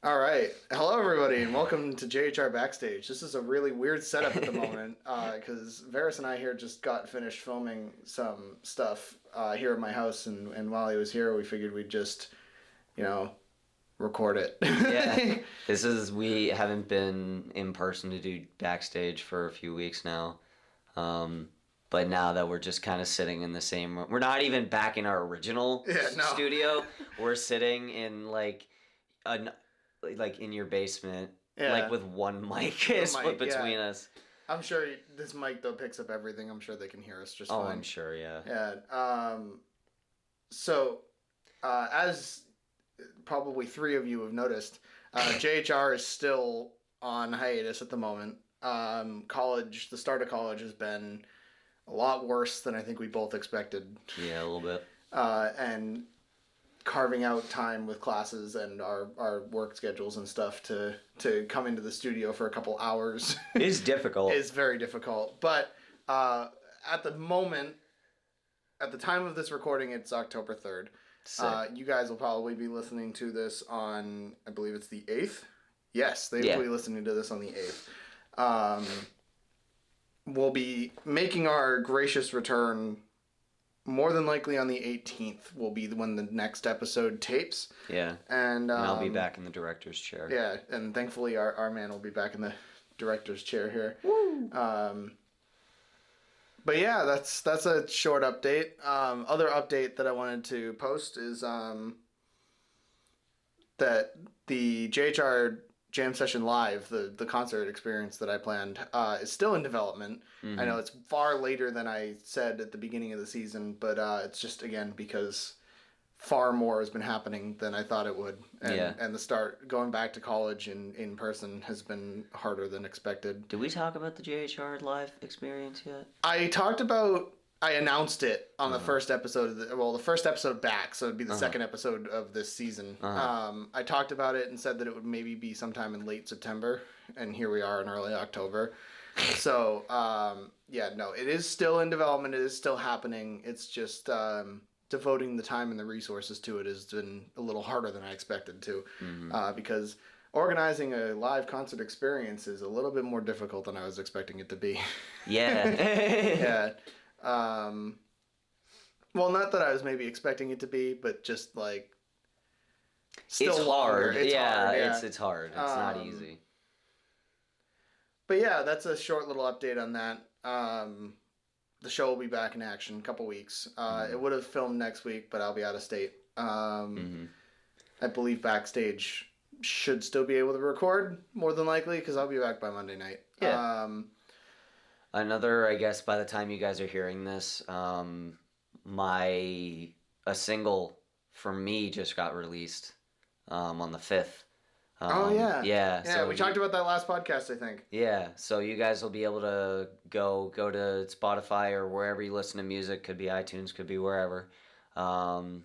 All right. Hello, everybody, and welcome to JHR Backstage. This is a really weird setup at the moment because Varys and I here just got finished filming some stuff here at my house, and while he was here, we figured we'd just, record it. Yeah. We haven't been in person to do Backstage for a few weeks now. But now that we're just kind of sitting in the same room, we're not even back in our original studio. We're sitting in like in your basement, with one mic split between us. I'm sure this mic though picks up everything. I'm sure they can hear us just fine. Oh, I'm sure, yeah. Yeah. So, as probably three of you have noticed, JHR is still on hiatus at the moment. The start of college has been a lot worse than I think we both expected. Yeah, a little bit. And carving out time with classes and our work schedules and stuff to come into the studio for a couple hours is difficult. Is very difficult. But at the moment, at the time of this recording, it's October 3rd. You guys will probably be listening to this on, I believe it's the 8th. Yes, they will be listening to this on the 8th. We'll be making our gracious return more than likely on the 18th will be when the next episode tapes. Yeah. And I'll be back in the director's chair. Yeah, and thankfully our man will be back in the director's chair here. Woo! But yeah, that's a short update. Other update that I wanted to post is that the JHR Jam Session Live, the concert experience that I planned, is still in development. Mm-hmm. I know it's far later than I said at the beginning of the season, but it's just, again, because far more has been happening than I thought it would. And the start, going back to college in person has been harder than expected. Did we talk about the JHR Live experience yet? I announced it on the first episode the first episode back, so it'd be the second episode of this season. I talked about it and said that it would maybe be sometime in late September, and here we are in early October. So, it is still in development. It is still happening. It's just devoting the time and the resources to it has been a little harder than I expected to, because organizing a live concert experience is a little bit more difficult than I was expecting it to be. Yeah. Yeah. Well, not that I was maybe expecting it to be, but just like still it's hard. It's hard. Yeah. It's hard. It's not easy. But yeah, that's a short little update on that. The show will be back in action in a couple weeks. It would have filmed next week, but I'll be out of state. I believe Backstage should still be able to record, more than likely, because I'll be back by Monday night. Yeah. I guess by the time you guys are hearing this, a single for me just got released on the 5th. Yeah, so we talked about that last podcast, I think. Yeah, so you guys will be able to go to Spotify or wherever you listen to music. Could be iTunes, could be wherever. And,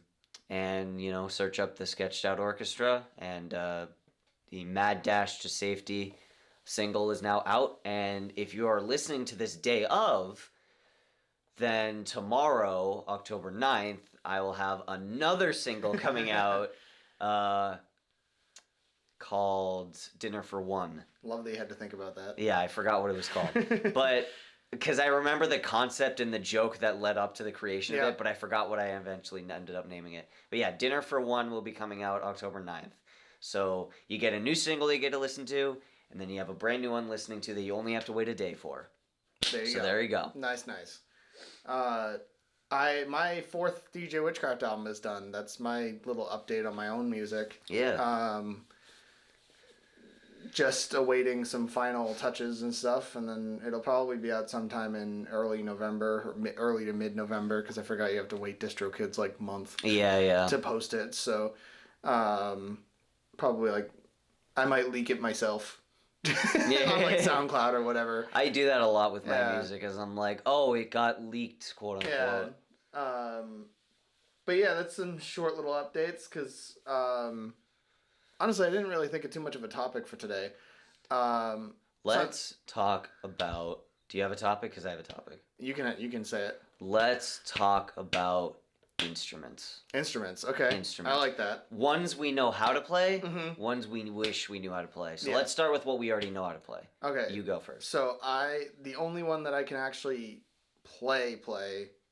search up the Sketched Out Orchestra, and the Mad Dash to Safety single is now out. And if you are listening to this day of, then tomorrow, October 9th, I will have another single coming out called Dinner for One. Love that you had to think about that. Yeah, I forgot what it was called. But because I remember the concept and the joke that led up to the creation of it, but I forgot what I eventually ended up naming it. But yeah, Dinner for One will be coming out October 9th. So you get a new single you get to listen to, and then you have a brand new one listening to that you only have to wait a day for. There you go. There you go. Nice. My 4th DJ Witchcraft album is done. That's my little update on my own music. Yeah. Just awaiting some final touches and stuff, and then it'll probably be out sometime in early November, or early to mid-November, because I forgot you have to wait DistroKid's like month to post it. So probably I might leak it myself. On SoundCloud or whatever. I do that a lot with my music, as I'm like, oh, it got leaked, quote unquote. Yeah. But yeah, that's some short little updates, because honestly, I didn't really think of too much of a topic for today. Let's talk about... Do you have a topic? Because I have a topic. You can say it. Let's talk about Instruments. Okay. Instruments. I like that. Ones we know how to play, ones we wish we knew how to play. So let's start with what we already know how to play. Okay. You go first. So the only one that I can actually play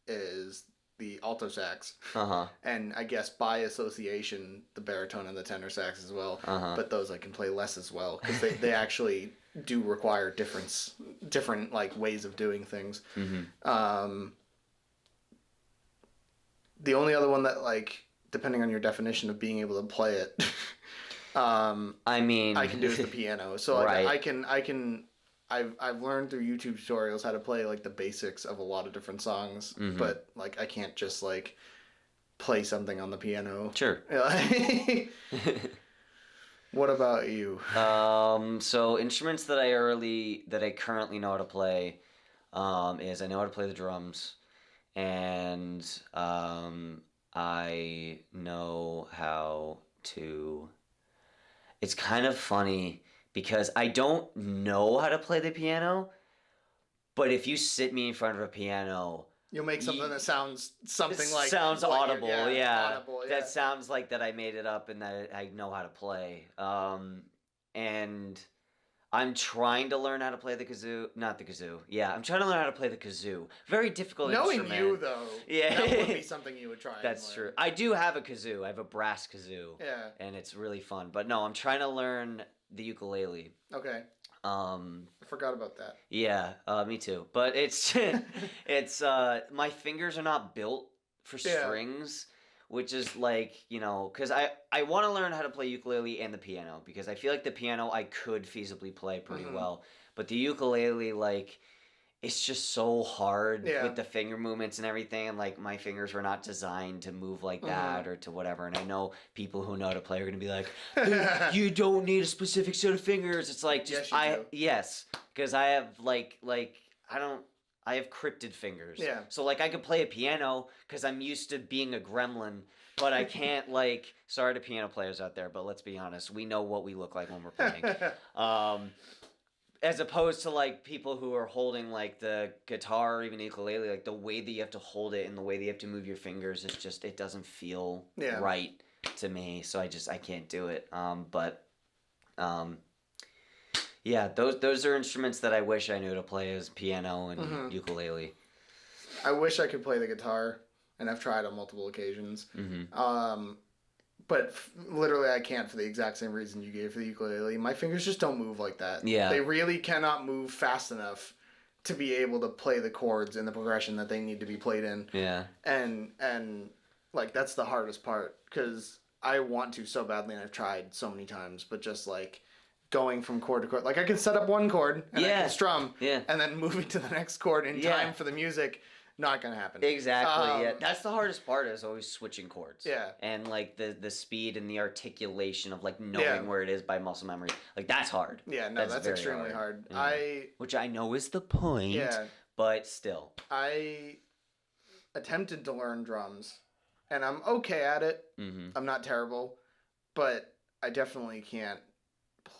is the alto sax. And I guess by association, the baritone and the tenor sax as well. But those I can play less as well because they actually do require different like ways of doing things. The only other one that, like, depending on your definition of being able to play it, I mean, I can do is the piano. So like, right. I've learned through YouTube tutorials how to play like the basics of a lot of different songs, but like I can't just like play something on the piano. Sure. What about you? So instruments that I currently know how to play, is I know how to play the drums. And I know how to... It's kind of funny because I don't know how to play the piano, but if you sit me in front of a piano... You'll make something that sounds like... Sounds audible, yeah. Audible, yeah. That sounds like that I made it up and that I know how to play. And... I'm trying to learn how to play the kazoo. Not the kazoo. Yeah, I'm trying to learn how to play the kazoo. Very difficult instrument. Knowing you, though, that would be something you would try. That's true. I do have a kazoo. I have a brass kazoo. Yeah. And it's really fun. But no, I'm trying to learn the ukulele. Okay. I forgot about that. Yeah, me too. But it's my fingers are not built for strings. Which is like, you know, because I want to learn how to play ukulele and the piano because I feel like the piano I could feasibly play pretty well. But the ukulele, like, it's just so hard with the finger movements and everything. And, like, my fingers were not designed to move like that or to whatever. And I know people who know how to play are going to be like, you don't need a specific set of fingers. It's like, just, yes, because I have, I have cryptid fingers. Yeah. So, like, I could play a piano because I'm used to being a gremlin, but I can't, like... Sorry to piano players out there, but let's be honest. We know what we look like when we're playing. As opposed to, like, people who are holding, like, the guitar or even the ukulele, like, the way that you have to hold it and the way that you have to move your fingers, it's just... It doesn't feel right to me, so I can't do it. Yeah, those are instruments that I wish I knew to play as piano and ukulele. I wish I could play the guitar, and I've tried on multiple occasions. But literally I can't for the exact same reason you gave for the ukulele. My fingers just don't move like that. Yeah. They really cannot move fast enough to be able to play the chords in the progression that they need to be played in. Yeah. And like, that's the hardest part, because I want to so badly, and I've tried so many times, but just like... going from chord to chord. Like, I can set up one chord and I can strum, and then moving to the next chord in time for the music, not gonna happen. Exactly. Yeah, that's the hardest part, is always switching chords. Yeah. And like the speed and the articulation of like knowing where it is by muscle memory. Like, that's hard. Yeah, no, that's extremely hard. Which I know is the point. Yeah. But still. I attempted to learn drums, and I'm okay at it. I'm not terrible, but I definitely can't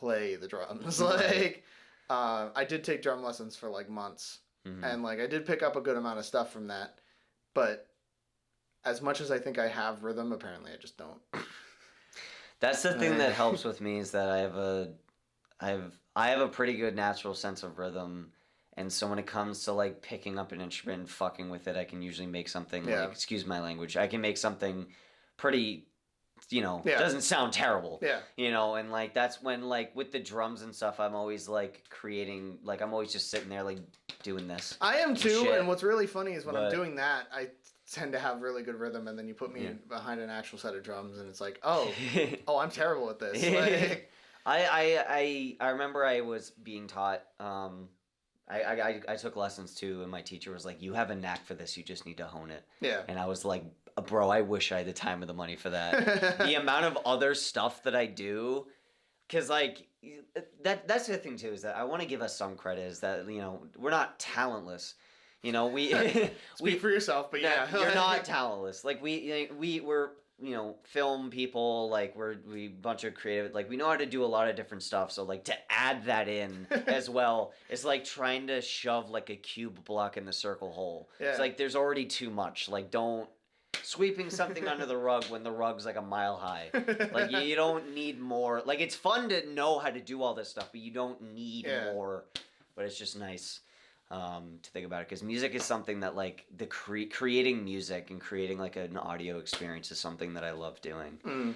play the drums. Like, I did take drum lessons for like months, and like I did pick up a good amount of stuff from that, but as much as I think I have rhythm, apparently I just don't. That's the thing that helps with me, is that I have a pretty good natural sense of rhythm, and so when it comes to like picking up an instrument and fucking with it, I can usually make something like, excuse my language, I can make something pretty, you know, doesn't sound terrible. Yeah. You know, and like that's when, like, with the drums and stuff, I'm always like creating, like, I'm always just sitting there like doing this. I am too, and what's really funny is when I'm doing that, I tend to have really good rhythm, and then you put me behind an actual set of drums, and it's like, oh, I'm terrible at this. Like, I remember I was being taught. I took lessons too, and my teacher was like, "You have a knack for this. You just need to hone it." Yeah. And I was like, "Bro, I wish I had the time or the money for that." The amount of other stuff that I do, because like that's the thing too, is that I want to give us some credit, is that, you know, we're not talentless. You know, we speak for yourself, but yeah, you're not talentless. Like we're, you know, film people, like we bunch of creative, like we know how to do a lot of different stuff, so like to add that in as well is like trying to shove like a cube block in the circle hole. Yeah. It's like there's already too much. Like don't sweeping something under the rug when the rug's like a mile high. Like you don't need more. Like it's fun to know how to do all this stuff, but you don't need more. But it's just nice to think about it, because music is something that like the creating music and creating like an audio experience is something that I love doing.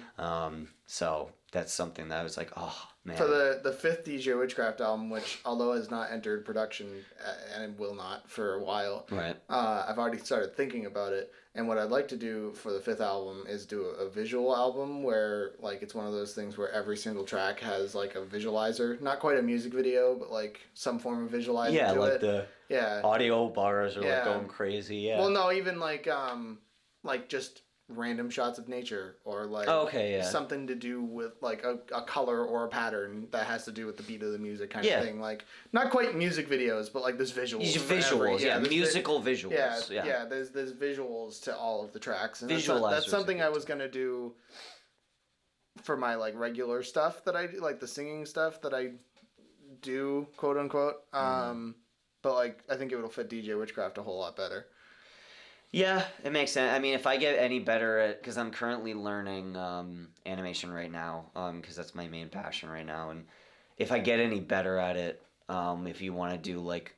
So that's something that I was like, oh man. For the fifth DJ Witchcraft album, which although has not entered production and will not for a while, right? I've already started thinking about it. And what I'd like to do for the fifth album is do a visual album where like it's one of those things where every single track has like a visualizer, not quite a music video, but like some form of visualizer. Yeah, to like it. The audio bars are like going crazy. Yeah. Well, no, even like just random shots of nature or like something to do with like a color or a pattern that has to do with the beat of the music kind of thing. Like not quite music videos, but like there's visuals. Musical visuals. Yeah. There's visuals to all of the tracks. And Visualizers. That's something I was gonna do for my like regular stuff that I do, like the singing stuff that I do, quote unquote. But like I think it will fit DJ Witchcraft a whole lot better. Yeah, it makes sense. I mean, if I get any better at, because I'm currently learning animation right now, because that's my main passion right now, and if I get any better at it, if you want to do like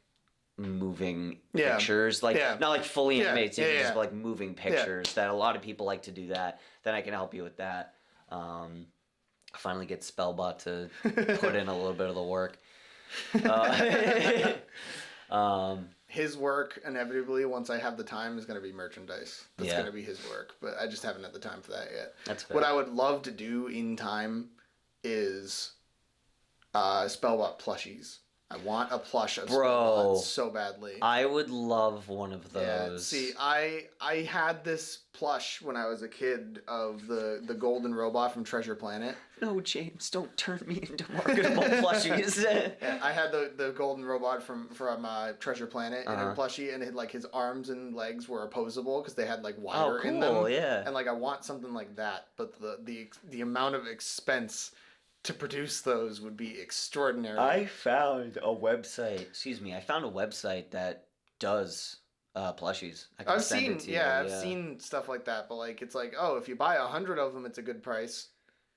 moving pictures, like not like fully animated images, but like moving pictures, that a lot of people like to do that, then I can help you with that. Finally get Spellbot to put in a little bit of the work. His work, inevitably, once I have the time, is going to be merchandise. That's going to be his work, but I just haven't had the time for that yet. That's fair. What I would love to do in time is Spellbot plushies. I want a plush of Spellbot so badly. I would love one of those. Yeah, see, I had this plush when I was a kid of the golden robot from Treasure Planet. No, James, don't turn me into marketable plushies. I had the golden robot from Treasure Planet in a plushie, and it, like his arms and legs were opposable because they had like wire in them. Yeah. And like I want something like that, but the amount of expense to produce those would be extraordinary. I found a website. I found a website that does plushies. I've seen stuff like that, but like it's like, oh, if you buy 100 of them, it's a good price.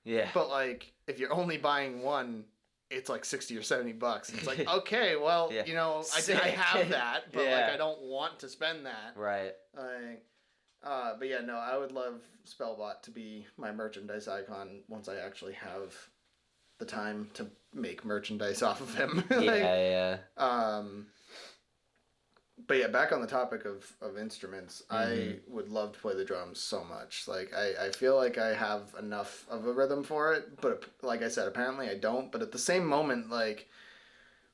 Yeah. But like if you're only buying one, it's like $60 or $70. It's like, okay, well, you know, I have that, but like I don't want to spend that. Right. Like, but yeah, no, I would love Spellbot to be my merchandise icon once I actually have the time to make merchandise off of him. But yeah, back on the topic of instruments, I would love to play the drums so much. Like I feel like I have enough of a rhythm for it, but like I said, apparently I don't. But at the same moment, like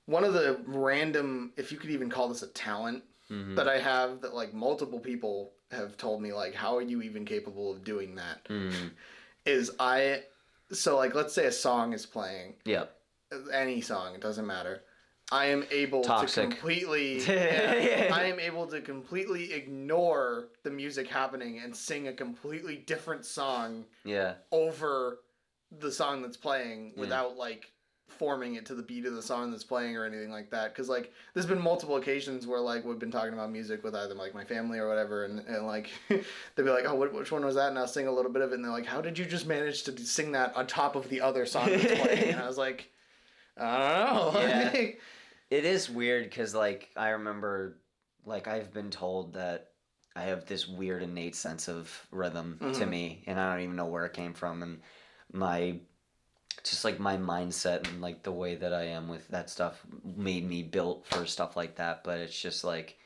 one of the random, if you could even call this a talent that I have, that like multiple people have told me like, how are you even capable of doing that? Is so like let's say a song is playing. Yep. Any song, it doesn't matter. I am able to completely I am able to completely ignore the music happening and sing a completely different song over the song that's playing without like forming it to the beat of the song that's playing or anything like that. Because like there's been multiple occasions where like we've been talking about music with either like my family or whatever, and like they'll be like, oh, which one was that? And I'll sing a little bit of it, and they're like, how did you just manage to sing that on top of the other song that's playing? And I was like, I don't know. Yeah. It is weird because like I remember like I've been told that I have this weird innate sense of rhythm to me, and I don't even know where it came from, and my mindset and like the way that I am with that stuff made me built for stuff like that. But it's just like,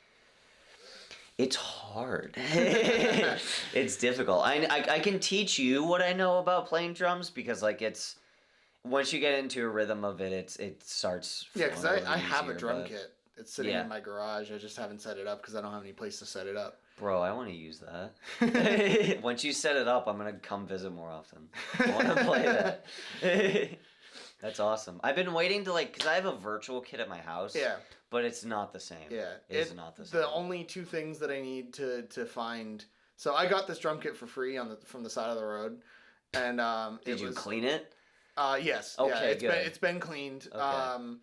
it's hard. It's difficult. I can teach you what I know about playing drums, because like it's, once you get into a rhythm of it, it starts. Yeah, because I have a drum kit. It's sitting in my garage. I just haven't set it up because I don't have any place to set it up. Bro, I want to use that. Once you set it up, I'm going to come visit more often. I want to play that. That's awesome. I've been waiting to because I have a virtual kit at my house. Yeah. But it's not the same. Yeah. It's not the same. The only two things that I need to find. So I got this drum kit for free from the side of the road. And Did you clean it? Yes. Okay, good. It's been cleaned. Okay.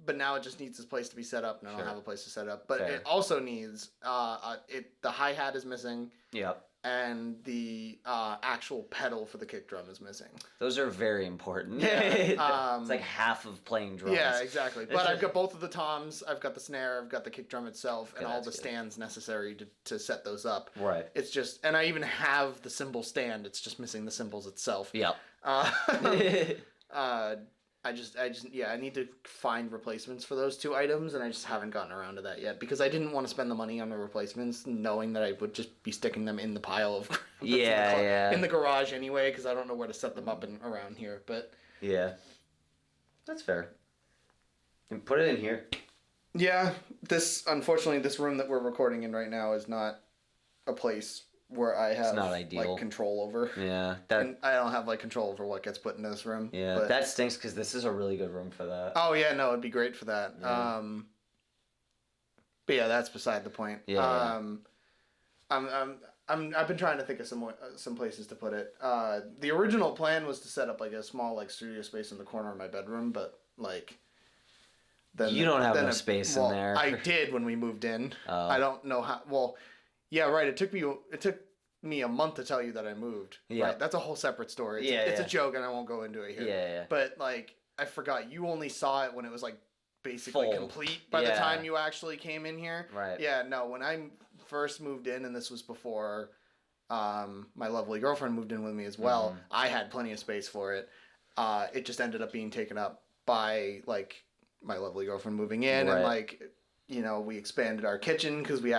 But now it just needs this place to be set up, and I don't have a place to set up. But Fair. it also needs the hi-hat is missing. Yep. and the actual pedal for the kick drum is missing. Those are very important. Yeah. It's like half of playing drums. Yeah, exactly. But I've got both of the toms, I've got the snare, I've got the kick drum itself, and all the stands necessary to set those up. Right. It's just, and I even have the cymbal stand, it's just missing the cymbals itself. Yep. I need to find replacements for those two items, and I just haven't gotten around to that yet because I didn't want to spend the money on the replacements, knowing that I would just be sticking them in the pile of in the garage anyway, because I don't know where to set them up around here. But yeah, that's fair. And put it in here. Yeah, unfortunately this room that we're recording in right now is not a place where I have like control over. Yeah, and I don't have like control over what gets put into this room. Yeah, but that stinks because this is a really good room for that. Oh yeah, no, it'd be great for that. Yeah. But yeah, that's beside the point. Yeah. I've been trying to think of some places to put it. The original plan was to set up like a small like studio space in the corner of my bedroom, but like. Then you don't have enough space in there. I did when we moved in. I don't know how. Well. Yeah, right. It took me a month to tell you that I moved. Yeah. Right? That's a whole separate story. It's a joke, and I won't go into it here. Yeah. But like, I forgot you only saw it when it was like basically complete by the time you actually came in here. Right. Yeah. No, when I first moved in, and this was before my lovely girlfriend moved in with me as well. Mm-hmm. I had plenty of space for it. It just ended up being taken up by like my lovely girlfriend moving in, and like. You know, we expanded our kitchen because we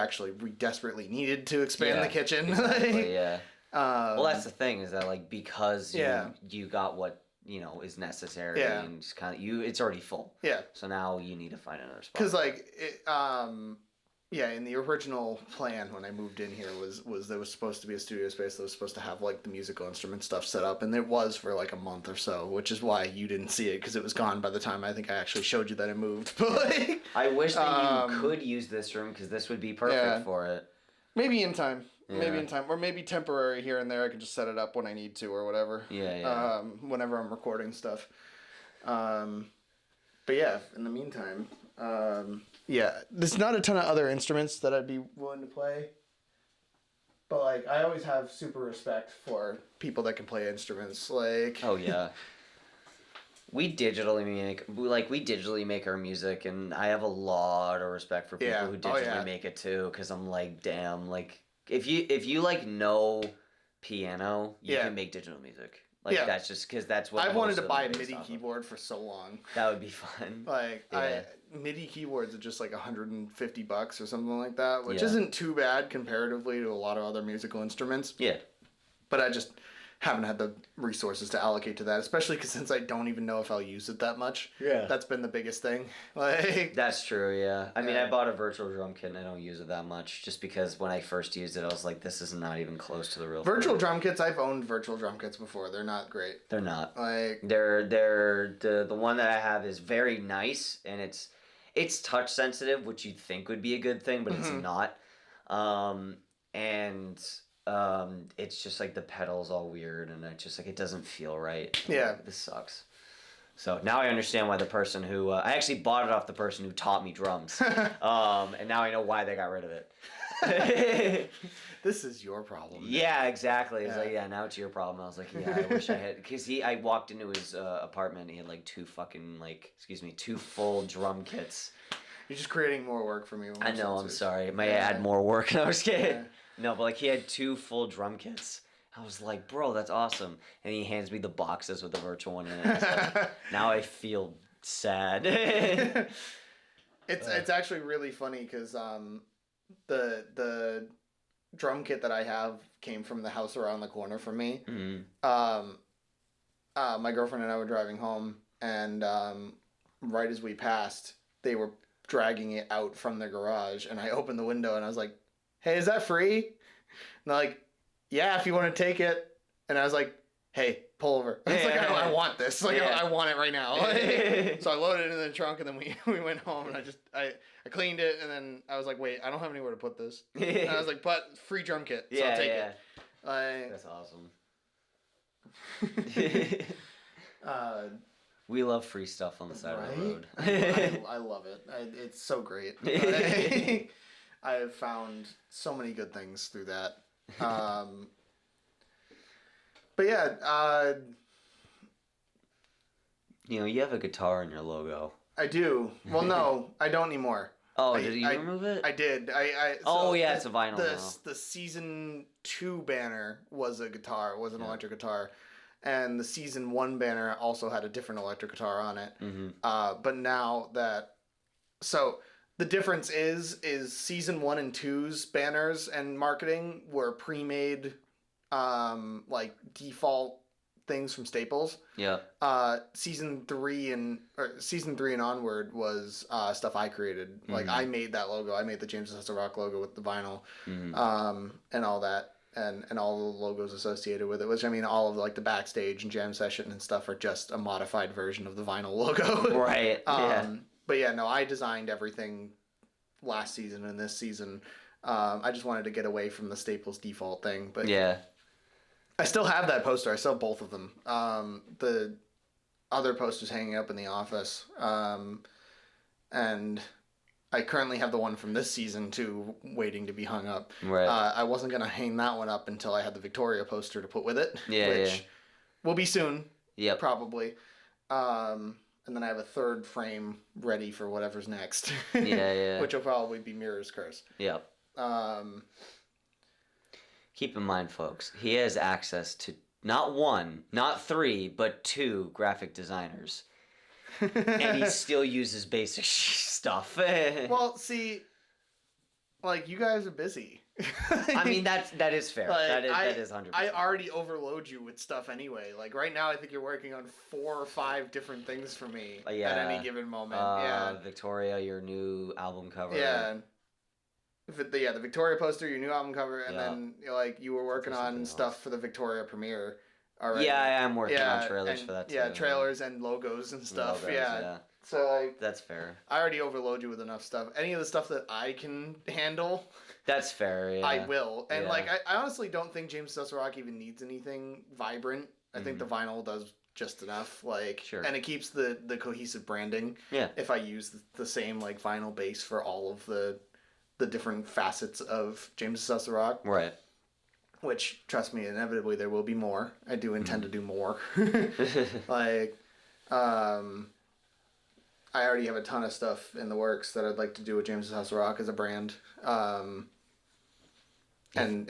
desperately needed to expand the kitchen. Exactly, yeah. Well, that's the thing is that like because you got what is necessary and just kind of it's already full. Yeah. So now you need to find another spot. Because like in the original plan when I moved in here was there was supposed to be a studio space that was supposed to have like the musical instrument stuff set up, and it was for like a month or so, which is why you didn't see it because it was gone by the time I think I actually showed you that it moved. But like, I wish that you could use this room because this would be perfect for it. Maybe in time. Yeah. Maybe in time, or maybe temporary here and there. I can just set it up when I need to or whatever. Yeah. Whenever I'm recording stuff. But yeah, in the meantime. There's not a ton of other instruments that I'd be willing to play. But, like, I always have super respect for people that can play instruments. Like... Oh, yeah. We digitally make our music, and I have a lot of respect for people who digitally make it, too. Because I'm like, damn, like, if you like, know piano, you can make digital music. Like, that's just because that's what... I've wanted to buy a MIDI keyboard for so long. That would be fun. Like, MIDI keyboards are just like $150 or something like that, which isn't too bad comparatively to a lot of other musical instruments. Yeah. But I just haven't had the resources to allocate to that, especially because since I don't even know if I'll use it that much. Yeah. That's been the biggest thing. Like. That's true, yeah. I mean, I bought a virtual drum kit and I don't use it that much just because when I first used it, I was like, this is not even close to the real Virtual drum kits, I've owned virtual drum kits before. They're not great. They're not. Like. They're the one that I have is very nice and it's touch sensitive, which you'd think would be a good thing, but it's not. It's just like the pedals all weird and it just like it doesn't feel right. Yeah. Like, this sucks. So now I understand why the person who I actually bought it off the person who taught me drums. And now I know why they got rid of it. This is your problem. Yeah, exactly. It's like, now it's your problem. I was like, yeah, I wish I had, because I walked into his apartment and he had like two full drum kits. You're just creating more work for me. I know, I'm sorry. It might add more work. I was kidding. Yeah. No, but like he had two full drum kits. I was like, bro, that's awesome. And he hands me the boxes with the virtual one in it. Like, now I feel sad. It's actually really funny because the drum kit that I have came from the house around the corner from me. Mm-hmm. My girlfriend and I were driving home, and right as we passed, they were dragging it out from the garage, and I opened the window and I was like, hey, is that free? And they're like, yeah, if you want to take it. And I was like, hey, pull over. I was like, I want this. Like, I want it right now. So I loaded it in the trunk, and then we went home, and I cleaned it, and then I was like, wait, I don't have anywhere to put this. And I was like, but free drum kit, so I'll take it. That's awesome. We love free stuff on the side of the road. I love it. It's so great. I have found so many good things through that. But yeah, you have a guitar in your logo. I do. Well, no, I don't anymore. Oh, did you remove it? I did. Oh, yeah, it's a vinyl now. The season 2 banner was a guitar. It was an electric guitar. And the season 1 banner also had a different electric guitar on it. Mm-hmm. But now that... So, the difference is season 1 and 2's banners and marketing were pre-made, like, default things from Staples. Yeah. Season 3 and onward was stuff I created. Mm-hmm. Like I made that logo. I made the James Sessa Rock logo with the vinyl, Mm-hmm. and all that, and all the logos associated with it. Which I mean, all of like the Backstage and Jam Session and stuff are just a modified version of the vinyl logo. Right. Yeah. But yeah, no, I designed everything last season and this season. I just wanted to get away from the Staples default thing. But yeah. I still have that poster. I still have both of them. The other poster's hanging up in the office. And I currently have the one from this season, too, waiting to be hung up. Right. I wasn't going to hang that one up until I had the Victoria poster to put with it. Yeah, which will be soon. Yep. Probably. And then I have a third frame ready for whatever's next. Yeah. Which will probably be Mirror's Curse. Yep. Keep in mind, folks, he has access to not 1, not 3, but 2 graphic designers. And he still uses basic stuff. Well, see, like, you guys are busy. I mean, that is fair. Like, that is 100%. I already overload you with stuff anyway. Like, right now, I think you're working on 4 or 5 different things for me at any given moment. Victoria, your new album cover. Yeah. The Victoria poster, your new album cover, and then you were working on stuff for the Victoria premiere already. Yeah, I'm working on trailers for that too. Yeah, trailers and logos and stuff. Logos, yeah. So like that's fair. I already overload you with enough stuff. Any of the stuff that I can handle, that's fair. Yeah, I will. And like I honestly don't think James Sessa Rock even needs anything vibrant. I think the vinyl does just enough. Like, sure. And it keeps the cohesive branding. Yeah. If I use the same like vinyl base for all of the different facets of James Sessa Rock. Right. Which, trust me, inevitably there will be more. I do intend to do more. Like, I already have a ton of stuff in the works that I'd like to do with James Sessa Rock as a brand. And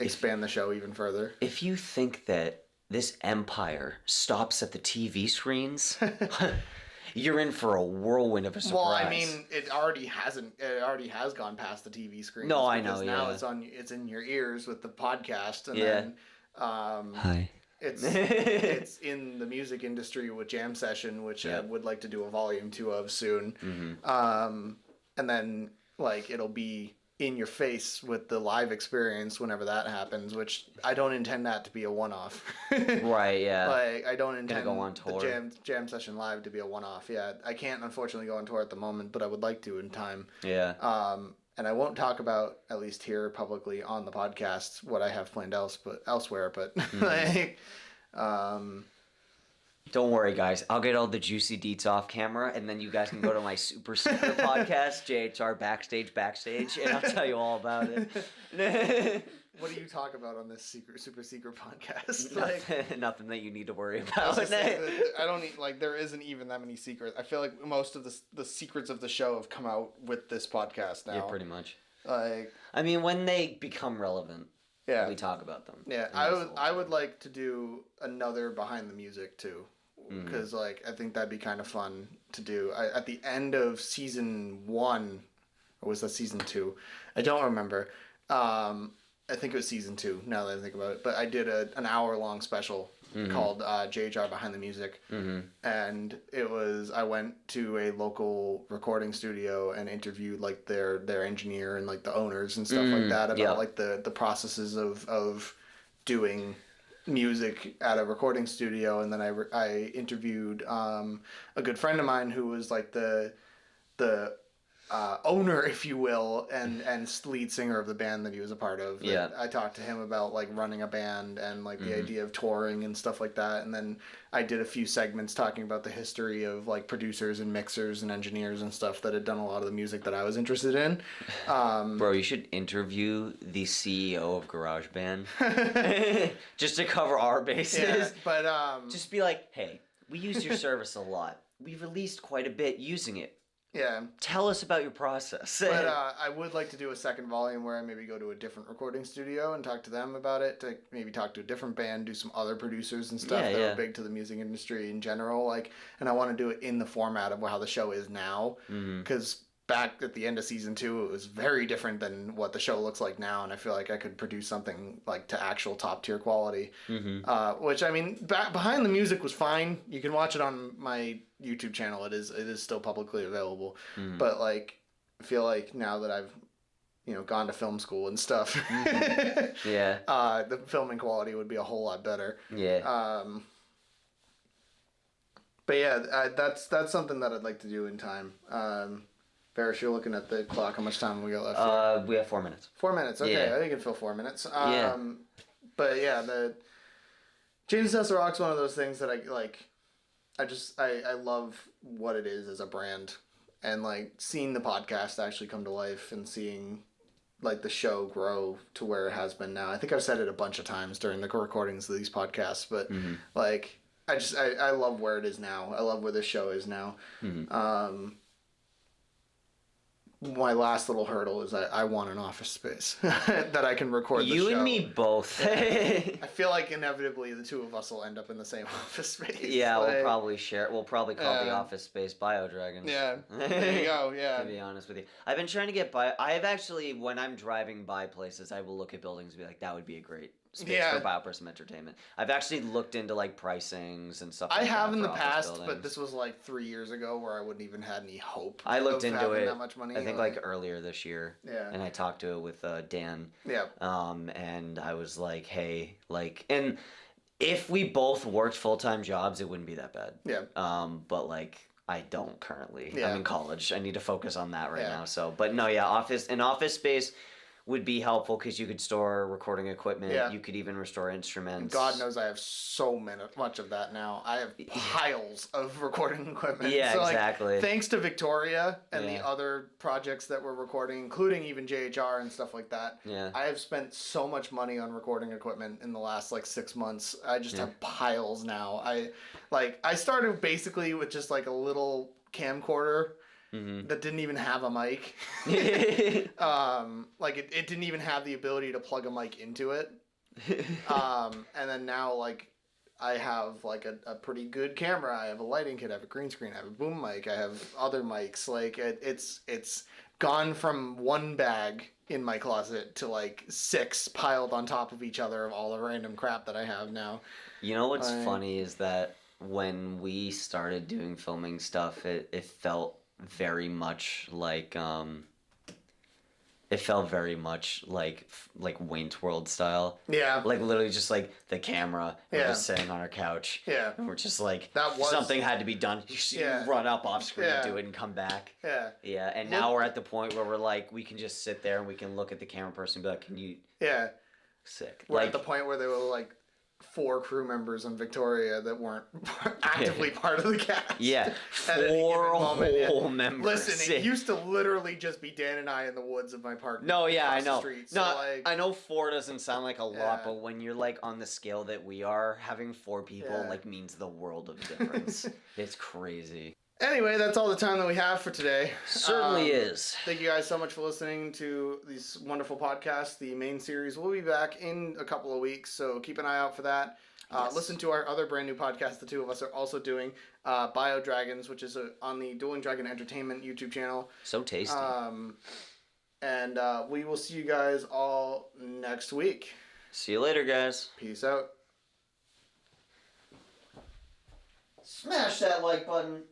expand the show even further. If you think that this empire stops at the TV screens... You're in for a whirlwind of a surprise. Well, I mean, it already hasn't. It already has gone past the TV screen. No, I know. Now it's in your ears with the podcast, and then hi. It's in the music industry with Jam Session, which I would like to do a volume 2 of soon. Mm-hmm. And then like it'll be in your face with the live experience whenever that happens, which I don't intend that to be a one-off. Right, yeah. Like, I don't intend go on tour. the jam session live to be a one-off. Yeah, I can't unfortunately go on tour at the moment, but I would like to in time. Yeah. And I won't talk about, at least here publicly on the podcast, what I have planned elsewhere, but like, don't worry, guys. I'll get all the juicy deets off camera, and then you guys can go to my super secret podcast, JHR Backstage, and I'll tell you all about it. What do you talk about on this super secret podcast? Nothing that you need to worry about. I don't need, like, there isn't even that many secrets. I feel like most of the secrets of the show have come out with this podcast now. Yeah, pretty much. Like, I mean, when they become relevant, we talk about them. Yeah, I would like to do another behind the music too. Because like I think that'd be kind of fun to do. At the end of season 1, or was that season 2? I don't remember. I think it was season 2. Now that I think about it, but I did an hour-long special called JHR Behind the Music, and it was I went to a local recording studio and interviewed like their engineer and like the owners and stuff like that about like the processes of doing music at a recording studio, and then I interviewed a good friend of mine who was like the owner, if you will, and lead singer of the band that he was a part of. Yeah. I talked to him about like running a band and like the idea of touring and stuff like that. And then I did a few segments talking about the history of like producers and mixers and engineers and stuff that had done a lot of the music that I was interested in. Bro, you should interview the CEO of GarageBand just to cover our bases. Yeah, but just be like, hey, we use your service a lot. We released quite a bit using it. yeah. Tell us about your process. But I would like to do a second volume where I maybe go to a different recording studio and talk to them about it, to maybe talk to a different band, do some other producers and stuff that are big to the music industry in general. Like, and I want to do it in the format of how the show is now, because back at the end of season 2, it was very different than what the show looks like now, and I feel like I could produce something like to actual top tier quality. Which, I mean, behind the music was fine. You can watch it on my YouTube channel. It is still publicly available. But like, I feel like now that I've gone to film school and stuff, the filming quality would be a whole lot better. But yeah, that's something that I'd like to do in time. Ferris, you're looking at the clock. How much time have we got left? We have 4 minutes. 4 minutes. Okay, Yeah. I think I can fill 4 minutes. But yeah, the James Tessa Rock's one of those things that I like. I love what it is as a brand, and like seeing the podcast actually come to life and seeing like the show grow to where it has been now. I think I've said it a bunch of times during the recordings of these podcasts, but like I love where it is now. I love where this show is now. My last little hurdle is I want an office space that I can record the show. You and me both. I feel like inevitably the two of us will end up in the same office space. Yeah, we'll probably share. We'll probably call the office space Biodragons. Yeah, there you go. Yeah. To be honest with you, I've been trying to get by. I have actually, when I'm driving by places, I will look at buildings and be like, that would be a great space for Bioprism Entertainment. I've actually looked into like pricings and stuff. I like have that in the for office past, buildings. but this was like 3 years ago where I wouldn't even had any hope. I looked of into having it. That much money. I think like earlier this year. Yeah. And I talked to it with Dan. Yeah. And I was like, hey, like, and if we both worked full-time jobs, it wouldn't be that bad. Yeah. But like, I don't currently. Yeah. I'm in college. I need to focus on that right now. So, but no, yeah, office space would be helpful because you could store recording equipment. Yeah. You could even restore instruments. God knows I have so much of that now. I have piles of recording equipment. Yeah, so, exactly. Like, thanks to Victoria and the other projects that we're recording, including even JHR and stuff like that. Yeah. I have spent so much money on recording equipment in the last like 6 months. I just have piles now. I started basically with just like a little camcorder. That didn't even have a mic. Like it didn't even have the ability to plug a mic into it. And then now like I have like a pretty good camera. I have a lighting kit. I have a green screen. I have a boom mic. I have other mics. Like it's gone from one bag in my closet to like 6 piled on top of each other of all the random crap that I have now. You know what's funny is that when we started doing filming stuff, it felt very much like it felt very much like Wayne's World style. Yeah. Like literally just like the camera. We're just sitting on our couch. Yeah. And we're just like something had to be done. You run up off screen and do it and come back. Yeah. Yeah. And now we're at the point where we're like we can just sit there and we can look at the camera person and be like, can you sick. We're at the point where they were like 4 crew members in Victoria that weren't actively part of the cast. Yeah, 4 whole members. Listen, it used to literally just be Dan and I in the woods of my park. No, yeah, I know. Street, so I know 4 doesn't sound like a lot, but when you're like on the scale that we are, having 4 people like means the world of difference. It's crazy. Anyway, that's all the time that we have for today. Certainly is. Thank you guys so much for listening to these wonderful podcasts. The main series will be back in a couple of weeks, so keep an eye out for that. Listen to our other brand new podcast the two of us are also doing, Biodragons, which is on the Dueling Dragon Entertainment YouTube channel. So tasty. And we will see you guys all next week. See you later, guys. Peace out. Smash that like button.